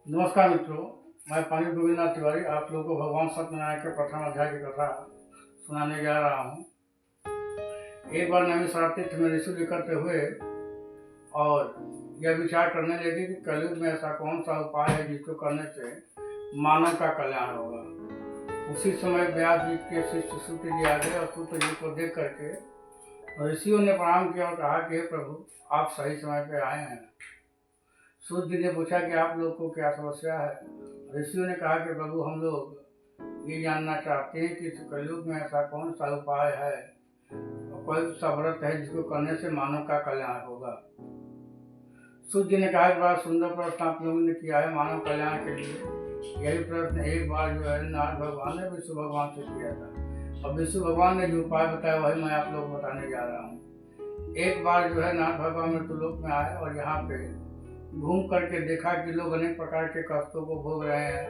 नमस्कार मित्रों, मैं पंडित गोविंदनाथ तिवारी आप लोगों को भगवान सत्यनारायण के प्रथम अध्याय की कथा सुनाने जा रहा हूँ। एक बार नैमिषारण्य में ऋषि इकट्ठे हुए और यह विचार करने लगे कि कलयुग में ऐसा कौन सा उपाय है जिसको करने से मानव का कल्याण होगा। उसी समय व्यास जी के शिष्य सूत जी आ गए और सूत जी को देख करके ऋषियों ने प्रणाम किया और कहा कि हे प्रभु, आप सही समय पे आए हैं। सूत जी ने पूछा कि आप लोग को क्या समस्या है। ऋषियों ने कहा कि प्रभु, हम लोग ये जानना चाहते हैं कि इस कलयुग में ऐसा कौन सा उपाय है और कोई सा व्रत है जिसको करने से मानव का कल्याण होगा। सूत जी ने कहा कि बड़ा सुंदर प्रश्न आप लोगों ने किया है मानव कल्याण के लिए। यही प्रश्न एक बार जो है नारद भगवान ने विष्णु भगवान से किया था और विष्णु भगवान ने जो उपाय बताया वही मैं आप लोग को बताने जा रहा हूँ। एक बार जो है नारद भगवान मृत्युलोक में आए और यहाँ पे घूम करके देखा कि लोग अनेक प्रकार के कष्टों को भोग रहे हैं।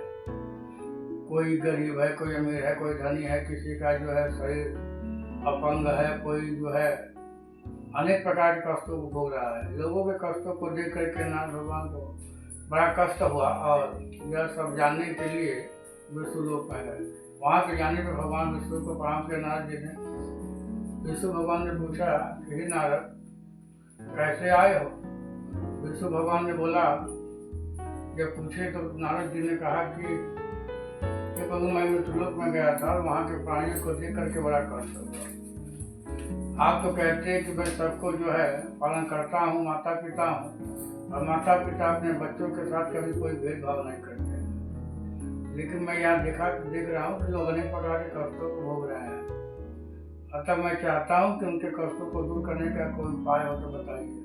कोई गरीब है, कोई अमीर है, कोई धनी है, किसी का जो है शरीर अपंग है, कोई जो है अनेक प्रकार के कष्टों को भोग रहा है। लोगों के कष्टों को देख करके नारद भगवान को बड़ा कष्ट हुआ और यह सब जानने के लिए विष्णु लोक में गए। वहाँ के जाने पर भगवान विष्णु को प्रणाम किया नारद जी ने। विष्णु भगवान ने पूछा कि हे नारद, कैसे आए हो? विष्णु भगवान ने बोला, जब पूछे तो नारद जी ने कहा कि प्रभु, मैं मृत्युलोक में गया था और वहाँ के प्राणियों को देख करके बड़ा कष्ट हुआ। आप तो कहते हैं कि मैं सबको जो है पालन करता हूँ, माता पिता हूँ, और माता पिता अपने बच्चों के साथ कभी कोई भेदभाव नहीं करते, लेकिन मैं यहाँ देख रहा हूँ कि लोग अनेक प्रकार के कष्टों को भोग रहे हैं। अतः मैं चाहता हूँ कि उनके कष्टों को दूर करने का कोई उपाय हो तो बताइए।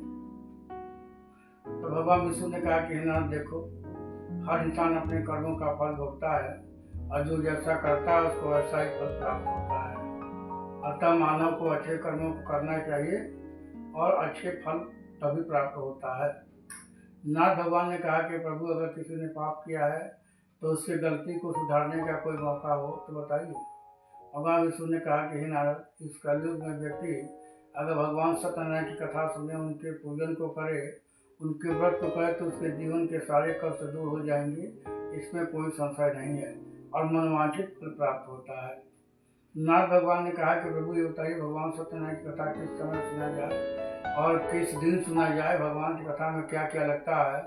तो भगवान विष्णु ने कहा कि नाथ देखो, हर इंसान अपने कर्मों का फल भोगता है और जो जैसा करता है उसको वैसा ही फल प्राप्त होता है। अतः मानव को अच्छे कर्मों को करना चाहिए और अच्छे फल तभी प्राप्त होता है। नाथ भगवान ने कहा कि प्रभु, अगर किसी ने पाप किया है तो उसकी गलती को सुधारने का कोई मौका हो तो बताइए। भगवान विष्णु ने कहा कि हे नारद, इस कलयुग में व्यक्ति अगर भगवान सत्यनारायण की कथा सुने, उनके पूजन को करे, उनके व्रत को करे तो उसके जीवन के सारे कष्ट दूर हो जाएंगे, इसमें कोई संशय नहीं है और मनोवांछित फल प्राप्त होता है। नाथ भगवान ने कहा कि प्रभु, ये बताइए भगवान सत्यनारायण की कथा किस समय सुना जाए और किस दिन सुना जाए, भगवान की कथा में क्या क्या लगता है।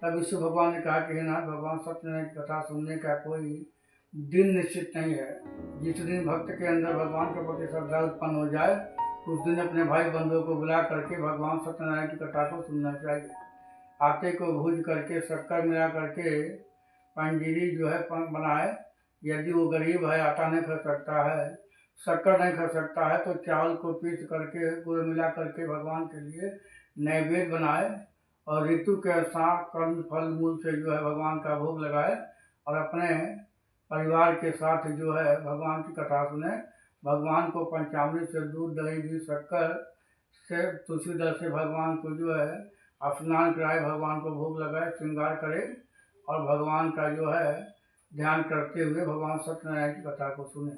तब विष्णु भगवान ने कहा कि हे नाथ, भगवान सत्यनारायण की कथा सुनने का कोई दिन निश्चित नहीं है। जिस दिन भक्त के अंदर भगवान के प्रति श्रद्धा उत्पन्न हो जाए उस दिन अपने भाई बंधुओं को बुला करके भगवान सत्यनारायण की कथा को सुनना चाहिए। आटे को भूज करके शक्कर मिला करके पंजीरी जो है बनाए। यदि वो गरीब है, आटा नहीं खा सकता है, शक्कर नहीं खा सकता है, तो चावल को पीस करके गुड़ मिला करके भगवान के लिए नैवेद्य बनाए और ऋतु के अनुसार कर्म फल मूल से जो है भगवान का भोग लगाए और अपने परिवार के साथ जो है भगवान की कथा सुने। भगवान को पंचामृत से दूध, दही, घी, शक्कर से तुलसी दल से भगवान को जो है स्नान कराए, भगवान को भोग लगाए, श्रृंगार करे और भगवान का जो है ध्यान करते हुए भगवान सत्यनारायण की कथा को सुने।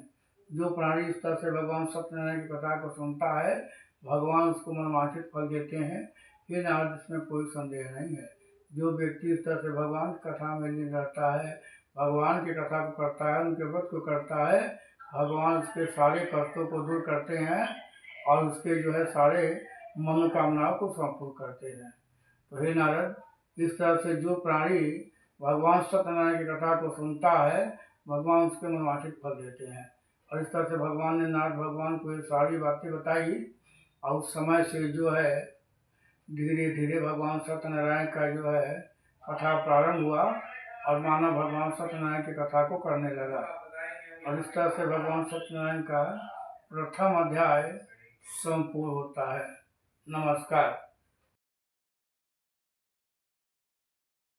जो प्राणी इस तरह से भगवान सत्यनारायण की कथा को सुनता है, भगवान उसको मनोवांछित फल देते हैं। ये नारद, इसमें कोई संदेह नहीं है। जो व्यक्ति इस तरह से भगवान की कथा में लीन रहता है, भगवान की कथा को करता है, उनके व्रत को करता है, भगवान उसके सारे कष्टों को दूर करते हैं और उसके जो है सारे मनोकामनाओं को संपूर्ण करते हैं। तो हे नारद, इस तरह से जो प्राणी भगवान सत्यनारायण की कथा को सुनता है, भगवान उसके मनोवांछित फल देते हैं। और इस तरह से भगवान ने नारद भगवान को ये सारी बातें बताई और उस समय से जो है धीरे धीरे भगवान सत्यनारायण का जो है कथा प्रारंभ हुआ और मानव भगवान सत्यनारायण की कथा को करने लगा। और इस तरह से भगवान सत्यनारायण का प्रथम अध्याय संपूर्ण होता है। नमस्कार।